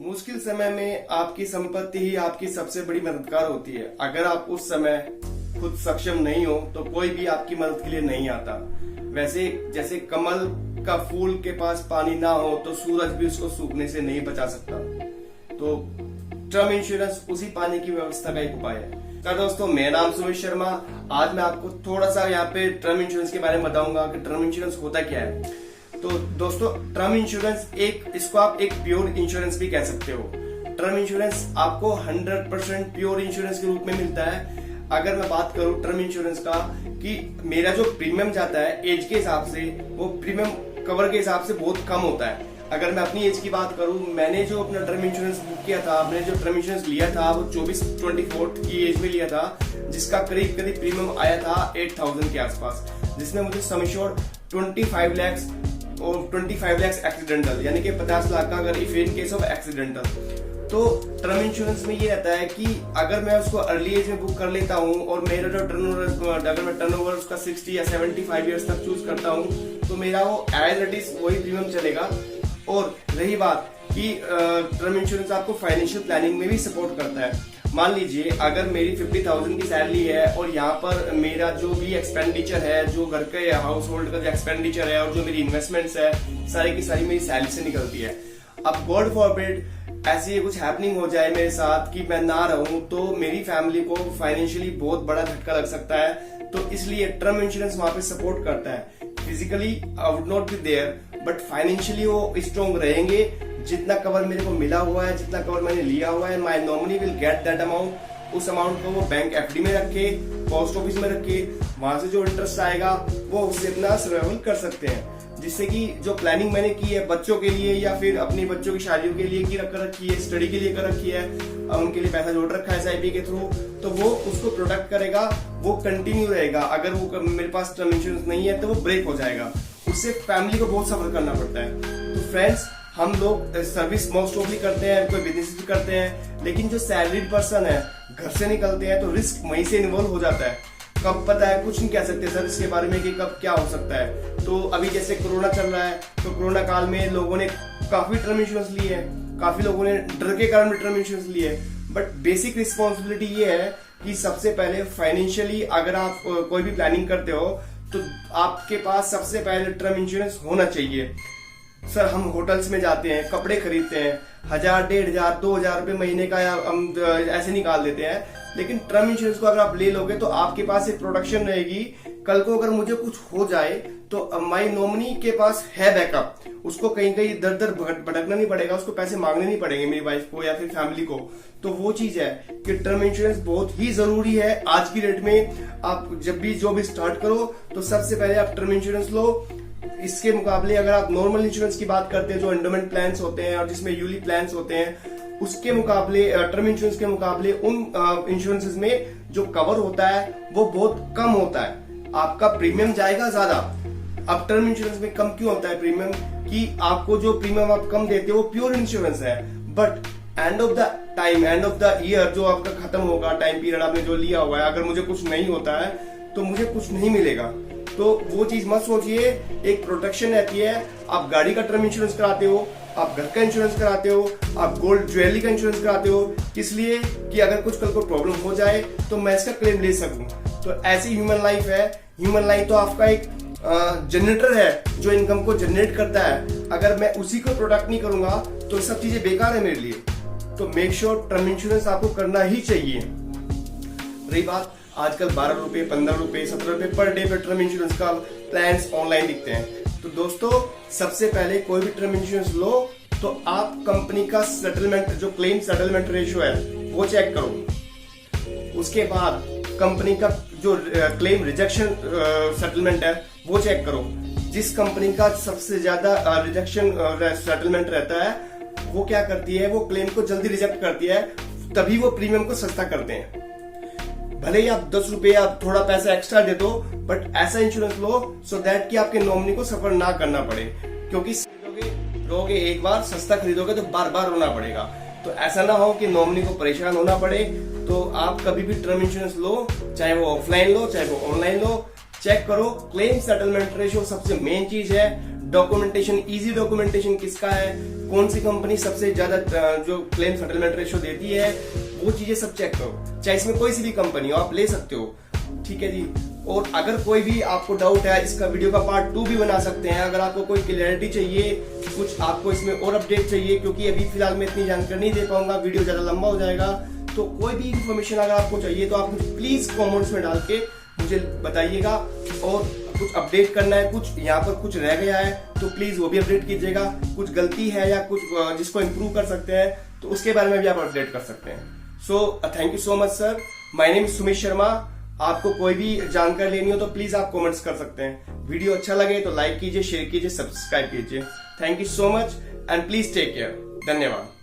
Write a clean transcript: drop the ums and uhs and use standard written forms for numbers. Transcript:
मुश्किल समय में आपकी संपत्ति ही आपकी सबसे बड़ी मददगार होती है। अगर आप उस समय खुद सक्षम नहीं हो तो कोई भी आपकी मदद के लिए नहीं आता। वैसे जैसे कमल का फूल के पास पानी ना हो तो सूरज भी उसको सूखने से नहीं बचा सकता। तो टर्म इंश्योरेंस उसी पानी की व्यवस्था का एक उपाय है। तो दोस्तों, मेरा नाम सुमित शर्मा। आज मैं आपको थोड़ा सा यहाँ पे टर्म इंश्योरेंस के बारे में बताऊंगा कि टर्म इंश्योरेंस होता क्या है। तो दोस्तों, टर्म इंश्योरेंस इसको आप एक प्योर इंश्योरेंस भी कह सकते हो। टर्म इंश्योरेंस आपको 100% प्योर इंश्योरेंस के रूप में मिलता है। अगर मैं बात करूं टर्म इंश्योरेंस का कि मेरा जो प्रीमियम जाता है एज के हिसाब से, वो प्रीमियम कवर के हिसाब से बहुत कम होता है। अगर मैं अपनी एज की बात करूं, मैंने जो अपना टर्म इंश्योरेंस बुक किया था, मैंने जो टर्म इंश्योरेंस लिया था वो 24-24 की एज में लिया था, जिसका करीब प्रीमियम आया था 8000 के आसपास, जिसमें मुझे सम एश्योर्ड 25 लाख और 25 लाख एक्सीडेंटल, यानी कि 50 लाख का अगर if in case of accidental. तो टर्म इंश्योरेंस में ये रहता है कि अगर मैं उसको अर्ली एज में बुक कर लेता हूँ और मेरा जो टर्नओवर, अगर मैं टर्नओवर उसका 60 या 75 ईयर्स तक चूज करता हूँ, तो मेरा वो एज इट इज वही प्रीमियम चलेगा। और रही बात कि टर्म इंश्योरेंस आपको फाइनेंशियल प्लानिंग में भी सपोर्ट करता है। मान लीजिए अगर मेरी 50,000 की सैलरी है और यहाँ पर मेरा जो भी एक्सपेंडिचर है, जो घर के हाउस होल्ड का जो एक्सपेंडिचर है और जो मेरी इन्वेस्टमेंट्स है, सारी की सारी मेरी सैलरी से निकलती है। अब गॉड फॉरबिड ऐसी कुछ हैपनिंग हो जाए मेरे साथ कि मैं ना रहूं, तो मेरी फैमिली को फाइनेंशियली बहुत बड़ा झटका लग सकता है। तो इसलिए टर्म इंश्योरेंस वहां पे सपोर्ट करता है। Physically I would not be there, but financially वो स्ट्रॉन्ग रहेंगे। जितना कवर मेरे को मिला हुआ है, जितना कवर मैंने लिया हुआ है, my nominee will get that amount. उस अमाउंट को वो बैंक एफडी में रखे, पोस्ट ऑफिस में रखे, वहां से जो इंटरेस्ट आएगा वो उससे अपना सर्वाइवल कर सकते हैं। जिससे कि जो प्लानिंग मैंने की है बच्चों के लिए या फिर अपनी बच्चों की शादियों के लिए की कर रखी है, स्टडी के लिए कर रखी है, उनके लिए पैसा जोड़ रखा है SIP के थ्रू, तो वो उसको प्रोटेक्ट करेगा, वो कंटिन्यू रहेगा। अगर वो मेरे पास टर्म इंश्योरेंस नहीं है तो वो ब्रेक हो जाएगा। उससे फैमिली को बहुत सफर करना पड़ता है। तो फ्रेंड्स, हम लोग सर्विस मोस्ट ऑफली करते हैं, कोई बिजनेस भी करते हैं, लेकिन जो सैलरीड पर्सन है घर से निकलते हैं तो रिस्क वहीं से इन्वॉल्व हो जाता है। कब पता है, कुछ नहीं कह सकते सर इसके बारे में कि कब क्या हो सकता है। तो अभी जैसे कोरोना चल रहा है, तो कोरोना काल में लोगों ने काफी टर्म इंश्योरेंस ली है, काफी लोगों ने डर के कारण भी टर्म इंश्योरेंस लिए है। बट बेसिक रिस्पॉन्सिबिलिटी ये है कि सबसे पहले फाइनेंशियली अगर आप कोई भी प्लानिंग करते हो तो आपके पास सबसे पहले टर्म इंश्योरेंस होना चाहिए। सर, हम होटल्स में जाते हैं, कपड़े खरीदते हैं, 1000, 1500, 2000 रुपए महीने का हम ऐसे निकाल देते हैं। लेकिन टर्म इंश्योरेंस को अगर आप ले लोगे तो आपके पास एक प्रोटेक्शन रहेगी। कल को अगर मुझे कुछ हो जाए तो माई नॉमिनी के पास है बैकअप, उसको कहीं कहीं दर दर भटकना नहीं पड़ेगा, उसको पैसे मांगने नहीं पड़ेंगे मेरी वाइफ को या फिर फैमिली को। तो वो चीज है कि टर्म इंश्योरेंस बहुत ही जरूरी है आज की डेट में। आप जब भी जॉब स्टार्ट करो तो सबसे पहले आप टर्म इंश्योरेंस लो। इसके मुकाबले अगर आप नॉर्मल इंश्योरेंस की बात करते हैं, जो एंडोमेंट प्लान्स होते हैं और जिसमें यूली प्लान्स होते हैं, उसके मुकाबले टर्म इंश्योरेंस के मुकाबले उन इंश्योरेंसेस में जो कवर होता है वो बहुत कम होता है। आपका प्रीमियम जाएगा ज्यादा। अब टर्म इंश्योरेंस में कम क्यों होता है प्रीमियम? कि आपको जो प्रीमियम आप कम देते हो वो प्योर इंश्योरेंस है, but end of the time, end of the year जो आपका खत्म होगा, टाइम पीरियड आपने जो लिया हुआ है, अगर मुझे कुछ नहीं होता है तो मुझे कुछ नहीं मिलेगा। तो वो चीज मत सोचिए। एक प्रोटेक्शन रहती है। आप गाड़ी का टर्म इंश्योरेंस कराते हो, आप घर का इंश्योरेंस कराते हो, आप गोल्ड ज्वेलरी का इंश्योरेंस कराते हो, इसलिए कि अगर कुछ कल को प्रॉब्लम हो जाए तो मैं इसका क्लेम ले सकूं। तो ऐसी ह्यूमन लाइफ है। ह्यूमन लाइफ तो आपका एक जनरेटर है जो इनकम को जनरेट करता है। अगर मैं उसी को प्रोटेक्ट नहीं करूंगा तो सब चीजें बेकार है मेरे लिए। तो मेक श्योर टर्म इंश्योरेंस आपको करना ही चाहिए। रही बात, आजकल 12 रुपए, 15 रुपए, 17 रुपए पर डे पे टर्म इंश्योरेंस का प्लान्स ऑनलाइन दिखते हैं। तो दोस्तों, सबसे पहले कोई भी टर्म इंश्योरेंस लो तो आप कंपनी का सेटलमेंट, जो क्लेम सेटलमेंट रेशियो है वो चेक करो। उसके बाद कंपनी का जो क्लेम रिजेक्शन सेटलमेंट है वो चेक करो। जिस कंपनी का सबसे ज्यादा रिजेक्शन सेटलमेंट रहता है वो क्या करती है, वो क्लेम को जल्दी रिजेक्ट करती है, तभी वो प्रीमियम को सस्ता करते हैं। भले ही आप 10 रुपए या थोड़ा पैसा एक्स्ट्रा दे दो, बट ऐसा इंश्योरेंस लो सो दैट कि आपके नॉमिनी को सफर ना करना पड़े। क्योंकि लोगे एक बार, सस्ता खरीदोगे तो बार बार रोना पड़ेगा। तो ऐसा ना हो कि नॉमिनी को परेशान होना पड़े। तो आप कभी भी टर्म इंश्योरेंस लो, चाहे वो ऑफलाइन लो चाहे वो ऑनलाइन लो, चेक करो। क्लेम सेटलमेंट रेशियो सबसे मेन चीज है। डॉक्यूमेंटेशन, इजी डॉक्यूमेंटेशन किसका है, कौन सी कंपनी सबसे ज्यादा जो क्लेम सेटलमेंट रेशियो देती है, वो चीजें सब चेक करो। चाहे इसमें कोई सी भी कंपनी हो, आप ले सकते हो, ठीक है जी। और अगर कोई भी आपको डाउट है, इसका वीडियो का पार्ट 2 भी बना सकते हैं। अगर आपको कोई क्लियरिटी चाहिए, कुछ आपको इसमें और अपडेट चाहिए, क्योंकि अभी फिलहाल मैं इतनी जानकारी नहीं दे पाऊंगा, वीडियो ज्यादा लंबा हो जाएगा। तो कोई भी इंफॉर्मेशन अगर आपको चाहिए तो आप प्लीज कमेंट्स में डाल के मुझे बताइएगा। और कुछ अपडेट करना है, कुछ यहाँ पर कुछ रह गया है तो प्लीज वो भी अपडेट कीजिएगा। कुछ गलती है या कुछ जिसको इम्प्रूव कर सकते हैं तो उसके बारे में भी आप अपडेट कर सकते हैं। So thank you so much sir. My name is Sumit Sharma. आपको कोई भी जानकारी लेनी हो तो प्लीज आप कमेंट्स कर सकते हैं। वीडियो अच्छा लगे तो लाइक कीजिए, शेयर कीजिए, सब्सक्राइब कीजिए। Thank you so much and please take care. धन्यवाद।